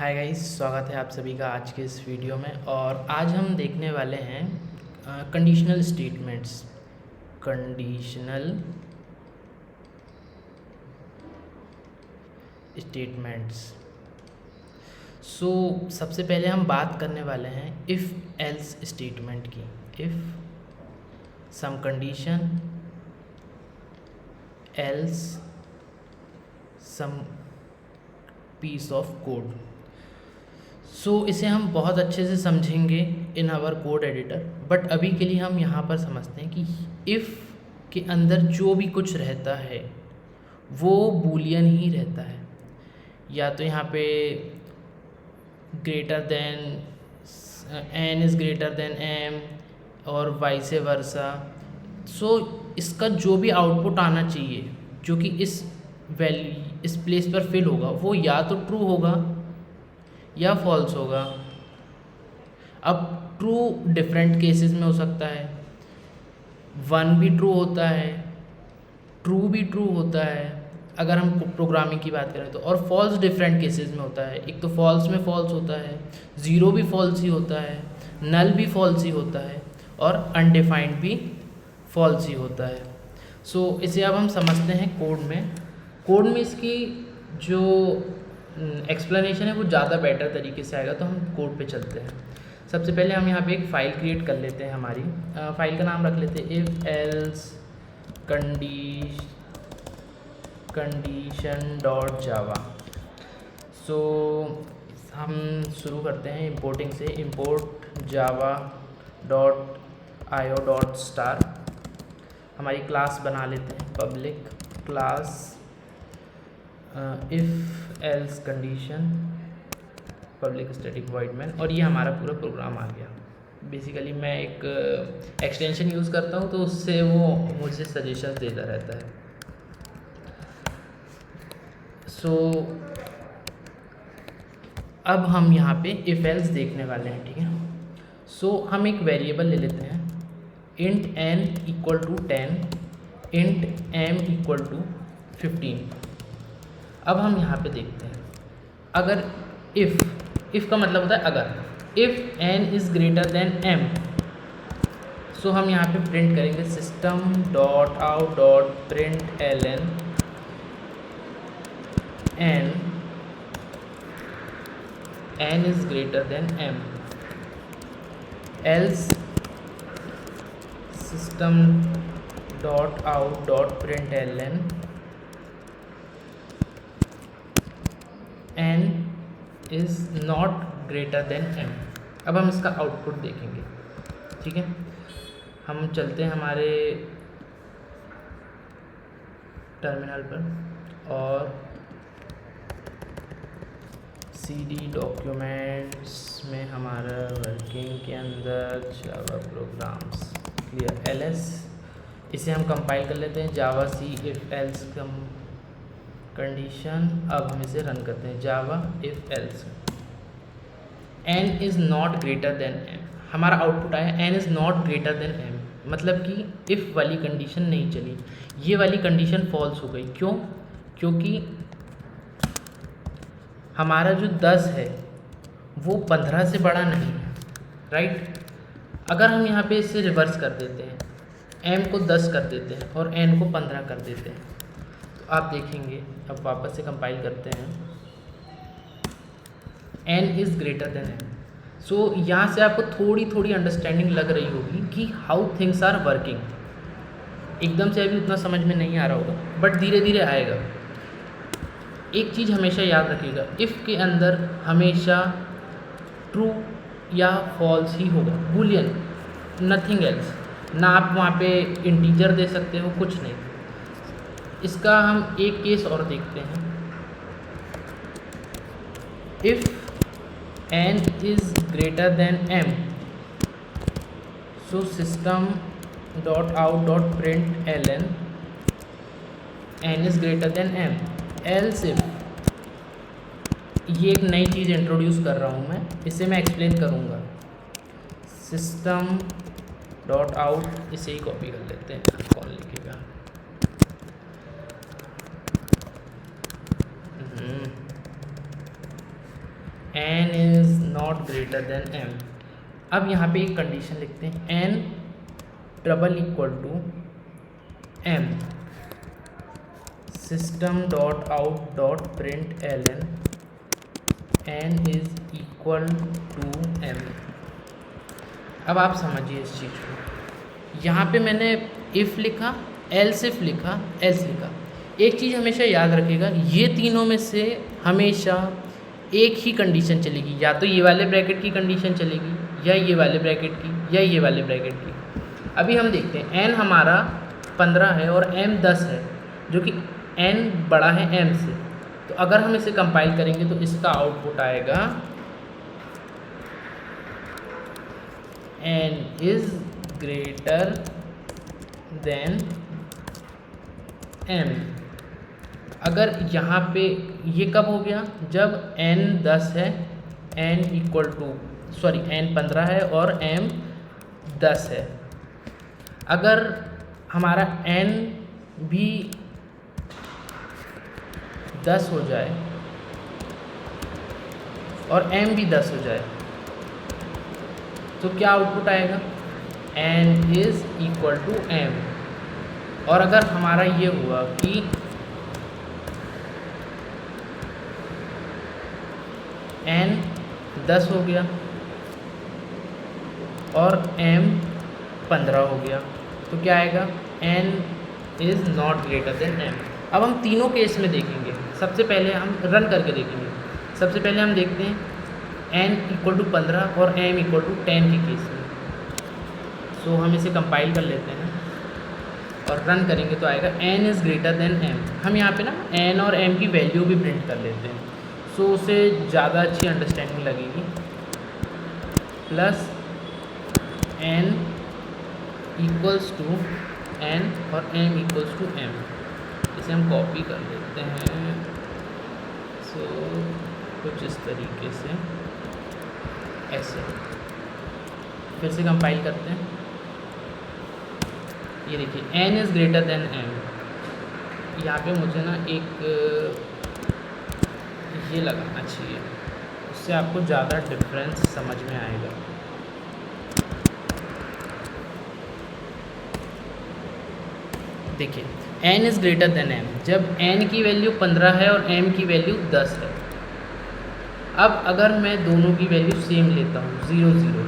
Hi guys, स्वागत है आप सभी का आज के इस वीडियो में। और आज हम देखने वाले हैं कंडीशनल स्टेटमेंट्स। Conditional statements. सबसे पहले हम बात करने वाले हैं इफ़ एल्स स्टेटमेंट की। If some condition else some piece of code. इसे हम बहुत अच्छे से समझेंगे in our code editor, but अभी के लिए हम यहाँ पर समझते हैं कि इफ़ के अंदर जो भी कुछ रहता है वो बूलियन ही रहता है। या तो यहाँ पे greater than n is greater than m और वाइस वर्सा। इसका जो भी आउटपुट आना चाहिए जो कि इस प्लेस पर फिल होगा वो या तो ट्रू होगा या फॉल्स होगा। अब ट्रू डिफरेंट केसेस में हो सकता है, 1 भी ट्रू होता है, ट्रू भी ट्रू होता है अगर हम प्रोग्रामिंग की बात करें तो, और फॉल्स डिफरेंट केसेस में होता है। एक तो फॉल्स में फॉल्स होता है, 0 भी फॉल्स ही होता है, नल भी फॉल्स ही होता है और अनडिफाइंड भी फॉल्स ही होता है। इसे अब हम समझते हैं कोड में इसकी जो एक्सप्लेनेशन है वो ज़्यादा बेटर तरीके से आएगा। तो हम कोड पे चलते हैं। सबसे पहले हम यहाँ पे एक फ़ाइल क्रिएट कर लेते हैं। हमारी फ़ाइल का नाम रख लेते हैं इफ़ एल्स कंडीशन डॉट जावा। हम शुरू करते हैं इंपोर्टिंग से। इंपोर्ट जावा डॉट आयो डॉट स्टार। हमारी क्लास बना लेते हैं public class if else condition public static void main. और ये हमारा पूरा प्रोग्राम आ गया। बेसिकली मैं एक एक्सटेंशन यूज़ करता हूँ तो उससे वो मुझे सजेशन देता रहता है। अब हम यहाँ पे इफ़ एल्स देखने वाले हैं, ठीक है। हम एक वेरिएबल ले लेते हैं int n equal to 10, int m equal to 15। अब हम यहाँ पे देखते हैं अगर इफ़ का मतलब होता है अगर if n is greater than m। हम यहाँ पे प्रिंट करेंगे system dot out dot print ln n is greater than m, else system dot out dot print ln n is not greater than m। अब हम इसका output देखेंगे, ठीक है। हम चलते हैं हमारे टर्मिनल पर और cd डॉक्यूमेंट्स में हमारा वर्किंग के अंदर जावा प्रोग्राम्स क्लियर ls। इसे हम कंपाइल कर लेते हैं Java C if else condition. अब हम इसे रन करते हैं Java if else n is not greater than m। हमारा आउटपुट आया n is not greater than m, मतलब कि इफ़ वाली कंडीशन नहीं चली, ये वाली कंडीशन फॉल्स हो गई। क्यों? क्योंकि हमारा जो 10 है वो 15 से बड़ा नहीं है, राइट। अगर हम यहाँ पे इसे रिवर्स कर देते हैं, m को 10 कर देते हैं और n को 15 कर देते हैं, तो आप देखेंगे। अब वापस से कंपाइल करते हैं n is greater than m। यहाँ से आपको थोड़ी अंडरस्टैंडिंग लग रही होगी कि हाउ थिंग्स आर वर्किंग। एकदम से अभी उतना समझ में नहीं आ रहा होगा, बट धीरे धीरे आएगा। एक चीज़ हमेशा याद रखिएगा, इफ़ के अंदर हमेशा ट्रू या फॉल्स ही होगा, बूलियन, नथिंग एल्स। ना आप वहाँ पे इंटीजर दे सकते हो, कुछ नहीं। इसका हम एक केस और देखते हैं। If n is greater than m, system dot out dot print ln n is greater than m, else if. ये एक नई चीज़ इंट्रोड्यूस कर रहा हूँ मैं, इसे मैं एक्सप्लेन करूँगा। सिस्टम डॉट आउट, इसे ही कॉपी कर लेते हैं, कौन लिखेगा। n is not greater than m। अब यहाँ पे एक कंडीशन लिखते हैं, n double equal to m system dot out dot print ln n is equal to m। अब आप समझिए इस चीज़ को, यहाँ पे मैंने इफ़ लिखा, एल्स इफ लिखा, एल्स लिखा। एक चीज़ हमेशा याद रखिएगा, ये तीनों में से हमेशा एक ही कंडीशन चलेगी, या तो ये वाले ब्रैकेट की कंडीशन चलेगी, या ये वाले ब्रैकेट की, या ये वाले ब्रैकेट की। अभी हम देखते हैं, n हमारा 15 है और m 10 है, जो कि n बड़ा है m से। तो अगर हम इसे कंपाइल करेंगे तो इसका आउटपुट आएगा n is greater than m। अगर यहाँ पे ये कब हो गया, जब n 10 है, n इक्वल टू n 15 है और m 10 है। अगर हमारा n भी 10 हो जाए और m भी 10 हो जाए तो क्या आउटपुट आएगा, n is equal to m। और अगर हमारा ये हुआ कि n 10 हो गया और m 15 हो गया तो क्या आएगा, n is not greater than m। अब हम तीनों केस में देखेंगे, सबसे पहले हम रन करके देखेंगे। सबसे पहले हम देखते हैं n इक्वल टू 15 और m इक्वल टू 10 के केस में। सो हम इसे कंपाइल कर लेते हैं और रन करेंगे तो आएगा n is greater than m। हम यहाँ पे ना n और m की वैल्यू भी प्रिंट कर लेते हैं, सो उसे ज़्यादा अच्छी अंडरस्टैंडिंग लगेगी। Plus n equals to n और m इक्वल्स टू m। इसे हम कॉपी कर लेते हैं, सो कुछ इस तरीके से, ऐसे। फिर से कंपाइल करते हैं, ये देखिए n is greater than m। यहाँ पे मुझे ना एक ये लगाना चाहिए, उससे आपको ज़्यादा डिफरेंस समझ में आएगा। देखिए n is greater than m, जब n की वैल्यू 15 है और m की वैल्यू 10 है। अब अगर मैं दोनों की वैल्यू सेम लेता हूँ, 0 0,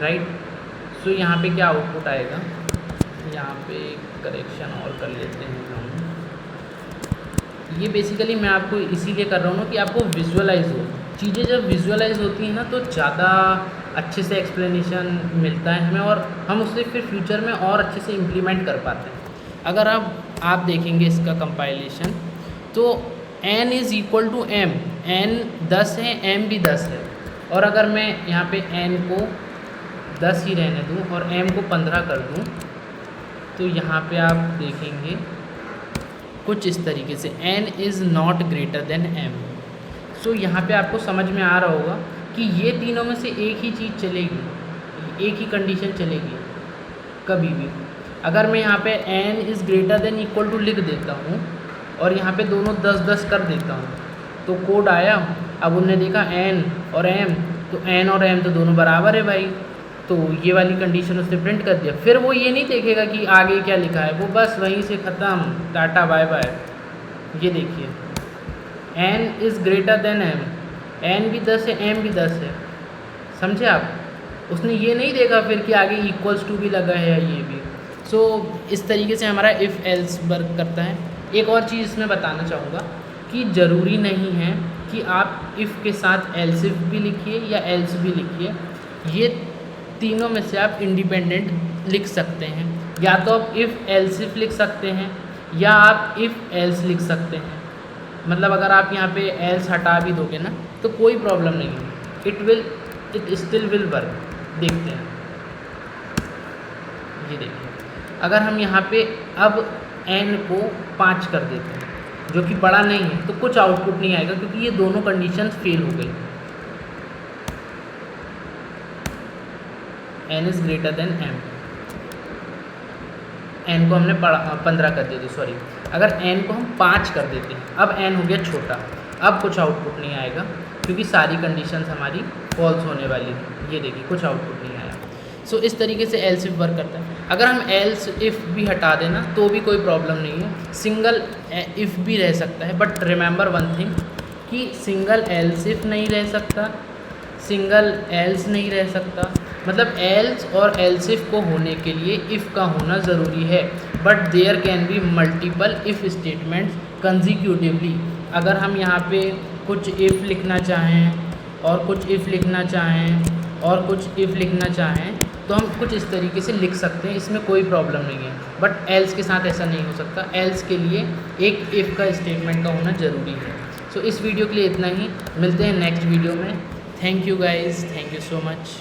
राइट, सो यहाँ पे क्या आउटपुट आएगा, यहाँ पे करेक्शन और कर लेते हैं हम। ये बेसिकली मैं आपको इसीलिए कर रहा हूँ ना कि आपको विजुअलाइज हो चीज़ें। जब विजुअलाइज होती हैं ना तो ज़्यादा अच्छे से एक्सप्लेनेशन मिलता है हमें, और हम उसे फिर फ्यूचर में और अच्छे से इम्प्लीमेंट कर पाते हैं। अगर आप देखेंगे इसका कंपाइलेशन, तो n is equal to m, n 10 है, m भी 10 है। और अगर मैं यहाँ पे n को 10 ही रहने दूँ और m को 15 कर दूँ, तो यहाँ पे आप देखेंगे कुछ इस तरीके से, n is not greater than m। सो यहाँ पे आपको समझ में आ रहा होगा कि ये तीनों में से एक ही चीज़ चलेगी, एक ही कंडीशन चलेगी कभी भी। अगर मैं यहाँ पे n is greater than equal to लिख देता हूँ और यहाँ पे दोनों 10 10 कर देता हूँ, तो कोड आया। अब उन्होंने देखा n और m, तो n और m तो दोनों बराबर है भाई, तो ये वाली कंडीशन उसने प्रिंट कर दिया। फिर वो ये नहीं देखेगा कि आगे क्या लिखा है, वो बस वहीं से ख़त्म, टाटा बाय बाय। ये देखिए n is greater than m, n भी 10 है, m भी 10 है, समझे आप। उसने ये नहीं देखा फिर कि आगे इक्वल्स टू भी लगा है या ये भी। सो इस तरीके से हमारा इफ़ एल्स वर्क करता है। एक और चीज़ इसमें बताना चाहूँगा कि ज़रूरी नहीं है कि आप इफ़ के साथ एल्स इफ भी लिखिए या एल्स भी लिखिए, ये तीनों में से आप इंडिपेंडेंट लिख सकते हैं। या तो आप इफ़ एल्स इफ लिख सकते हैं या आप इफ़ एल्स लिख सकते हैं। मतलब अगर आप यहाँ पे एल्स हटा भी दोगे ना तो कोई प्रॉब्लम नहीं है, इट स्टिल विल वर्क। देखते हैं, ये देखिए अगर हम यहाँ पे अब n को 5 कर देते हैं, जो कि बड़ा नहीं है, तो कुछ आउटपुट नहीं आएगा क्योंकि ये दोनों कंडीशंस फेल हो गई। n is greater than m, n को हमने 15 कर दिया, सॉरी। अगर n को हम 5 कर देते हैं, अब n हो गया छोटा, अब कुछ आउटपुट नहीं आएगा क्योंकि सारी कंडीशंस हमारी फॉल्स होने वाली थी। ये देखिए कुछ आउटपुट नहीं आया। सो इस तरीके से एल्स इफ वर्क करता है। अगर हम एल्स इफ़ भी हटा देना तो भी कोई प्रॉब्लम नहीं है, सिंगल इफ़ भी रह सकता है। बट रिमेंबर वन थिंग कि सिंगल एल्स इफ नहीं रह सकता, सिंगल एल्स नहीं रह सकता, मतलब एल्स और एल्स इफ को होने के लिए इफ़ का होना ज़रूरी है। But there can be multiple if statements consecutively. अगर हम यहाँ पे कुछ इफ़ लिखना चाहें और कुछ इफ़ लिखना चाहें और कुछ इफ़ लिखना चाहें तो हम कुछ इस तरीके से लिख सकते हैं, इसमें कोई प्रॉब्लम नहीं है। बट एल्स के साथ ऐसा नहीं हो सकता, एल्स के लिए एक इफ़ का स्टेटमेंट का होना ज़रूरी है। सो इस वीडियो के लिए इतना ही, मिलते हैं नेक्स्ट वीडियो में। Thank you guys, thank you so much.